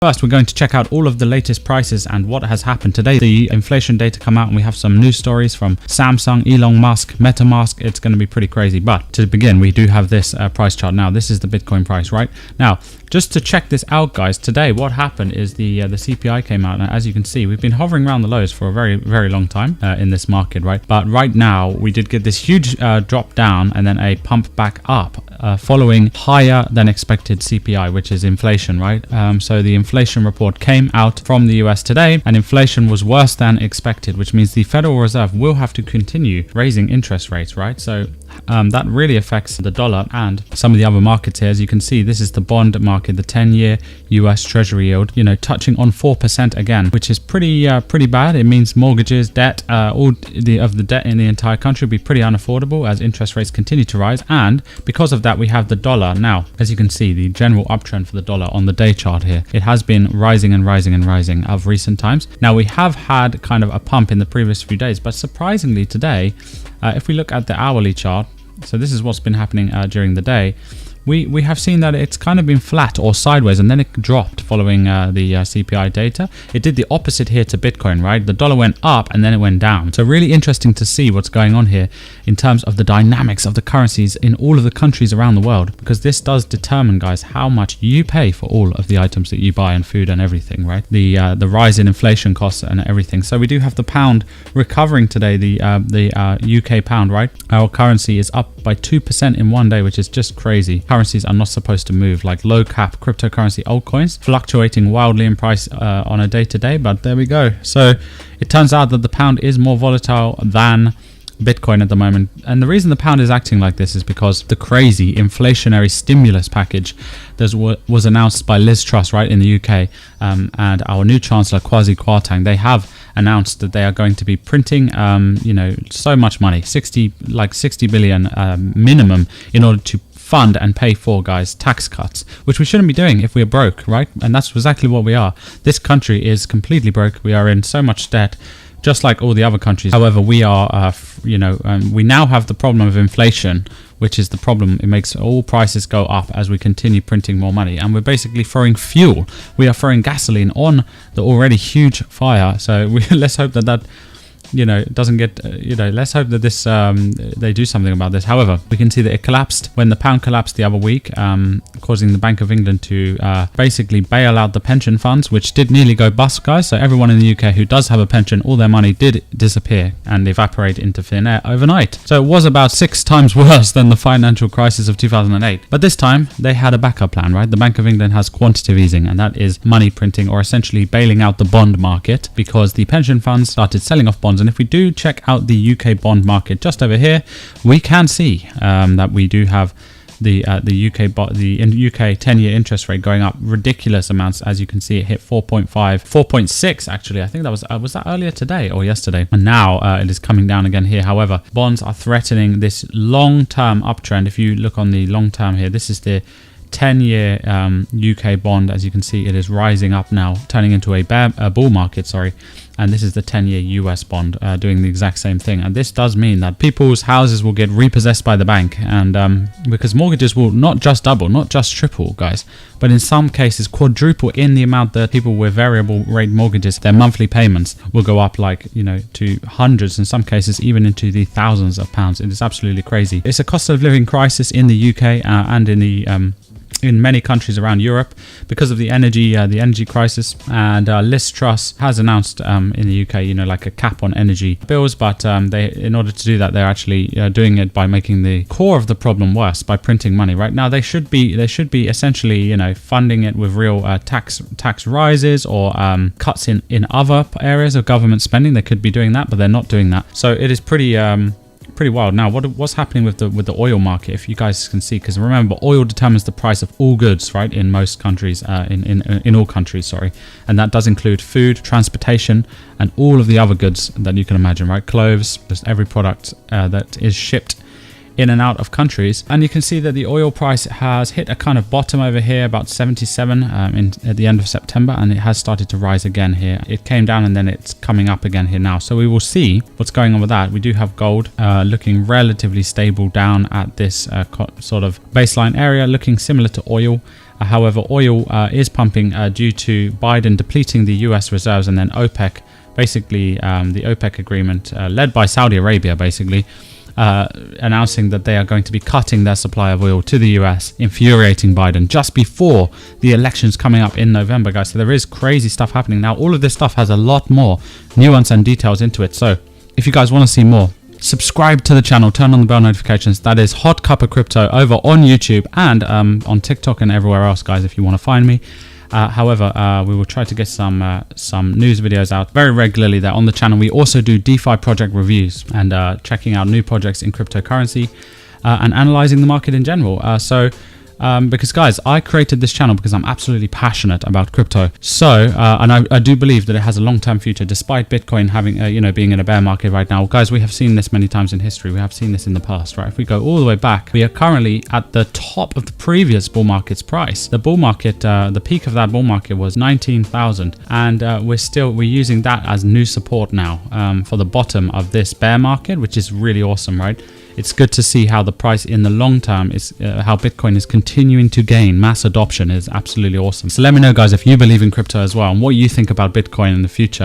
First, we're going to check out all of the latest prices and what has happened today. The inflation data come out and we have some news stories from Samsung, Elon Musk, MetaMask. It's going to be pretty crazy. But to begin, we do have this price chart. Now, this is the Bitcoin price, right? Now, just to check this out, guys, today what happened is the CPI came out. And as you can see, we've been hovering around the lows for a very, very long time in this market, right? But right now, we did get this huge drop down and then a pump back up following higher than expected CPI, which is inflation, right? So the inflation report came out from the US today and inflation was worse than expected, which means the Federal Reserve will have to continue raising interest rates, right? So that really affects the dollar and some of the other markets here. As you can see, this is the bond market, the 10-year US Treasury yield, touching on 4% again, which is pretty bad. It means mortgages, debt, all of the debt in the entire country will be pretty unaffordable as interest rates continue to rise. And because of that, we have the dollar. Now, as you can see, the general uptrend for the dollar on the day chart here, it has been rising and rising and rising of recent times. Now, we have had kind of a pump in the previous few days, but surprisingly today, if we look at the hourly chart, so this is what's been happening during the day, we have seen that it's kind of been flat or sideways and then it dropped following the CPI data. It did the opposite here to Bitcoin, right? The dollar went up and then it went down. So really interesting to see what's going on here in terms of the dynamics of the currencies in all of the countries around the world, because this does determine, guys, how much you pay for all of the items that you buy and food and everything, right? The rise in inflation costs and everything. So we do have the pound recovering today, the UK pound, right? Our currency is up by 2% in one day, which is just crazy. Currencies are not supposed to move, like low cap cryptocurrency altcoins fluctuating wildly in price on a day-to-day, but there we go. So it turns out that the pound is more volatile than Bitcoin at the moment, and the reason the pound is acting like this is because the crazy inflationary stimulus package that was announced by Liz Truss, right, in the UK, and our new Chancellor Kwasi Kwarteng. They have announced that they are going to be printing so much money, 60 billion minimum, in order to fund and pay for, guys, tax cuts, which we shouldn't be doing if we're broke, right? And that's exactly what we are. This country is completely broke. We are in so much debt, just like all the other countries. However, we are, we now have the problem of inflation, which is the problem. It makes all prices go up as we continue printing more money. And we're basically throwing fuel. We are throwing gasoline on the already huge fire. So let's hope that doesn't get, let's hope that this, they do something about this. However, we can see that it collapsed when the pound collapsed the other week, causing the Bank of England to basically bail out the pension funds, which did nearly go bust, guys. So everyone in the UK who does have a pension, all their money did disappear and evaporate into thin air overnight. So it was about 6 times worse than the financial crisis of 2008. But this time they had a backup plan, right? The Bank of England has quantitative easing, and that is money printing, or essentially bailing out the bond market, because the pension funds started selling off bonds. And if we do check out the UK bond market just over here, we can see that we do have the UK 10-year interest rate going up ridiculous amounts. As you can see, it hit 4.6 actually. I think that was that earlier today or yesterday, and now it is coming down again here. However, bonds are threatening this long-term uptrend. If you look on the long term here, this is the 10-year UK bond. As you can see, it is rising up now, turning into a bull market, sorry. And this is the 10-year US bond doing the exact same thing. And this does mean that people's houses will get repossessed by the bank, and because mortgages will not just double, not just triple, guys, but in some cases quadruple in the amount that people with variable rate mortgages, their monthly payments will go up to hundreds, in some cases even into the thousands of pounds. It is absolutely crazy. It's a cost of living crisis in the UK and in many countries around Europe because of the energy crisis. And Liz Truss has announced in the UK, like a cap on energy bills, but in order to do that, they're actually doing it by making the core of the problem worse by printing money. Right now, they should be essentially, funding it with real tax rises or cuts in other areas of government spending. They could be doing that, but they're not doing that. So it is pretty wild. Now, what's happening with the oil market, if you guys can see, because remember, oil determines the price of all goods, right, in most countries, in all countries, sorry, and that does include food, transportation, and all of the other goods that you can imagine, right? Clothes, just every product that is shipped in and out of countries. And you can see that the oil price has hit a kind of bottom over here, about 77 at the end of September, and it has started to rise again here. It came down and then it's coming up again here now. So we will see what's going on with that. We do have gold looking relatively stable down at this sort of baseline area, looking similar to oil. However, oil is pumping due to Biden depleting the US reserves, and then OPEC, basically the OPEC agreement led by Saudi Arabia, basically announcing that they are going to be cutting their supply of oil to the US, infuriating Biden just before the elections coming up in November, guys. So there is crazy stuff happening. Now, all of this stuff has a lot more nuance and details into it. So if you guys want to see more, subscribe to the channel, turn on the bell notifications. That is HotCuppaCrypto over on YouTube and on TikTok and everywhere else, guys, if you want to find me. However, we will try to get some news videos out very regularly there on the channel. We also do DeFi project reviews and checking out new projects in cryptocurrency and analyzing the market in general. Because guys, I created this channel because I'm absolutely passionate about crypto. So, and I do believe that it has a long-term future, despite Bitcoin having, being in a bear market right now. Guys, we have seen this many times in history. We have seen this in the past, right? If we go all the way back, we are currently at the top of the previous bull market's price. The bull market, the peak of that bull market was 19,000, and we're using that as new support now for the bottom of this bear market, which is really awesome, right? It's good to see how the price in the long term is, how Bitcoin is continuing to gain mass adoption is absolutely awesome. So let me know, guys, if you believe in crypto as well and what you think about Bitcoin in the future.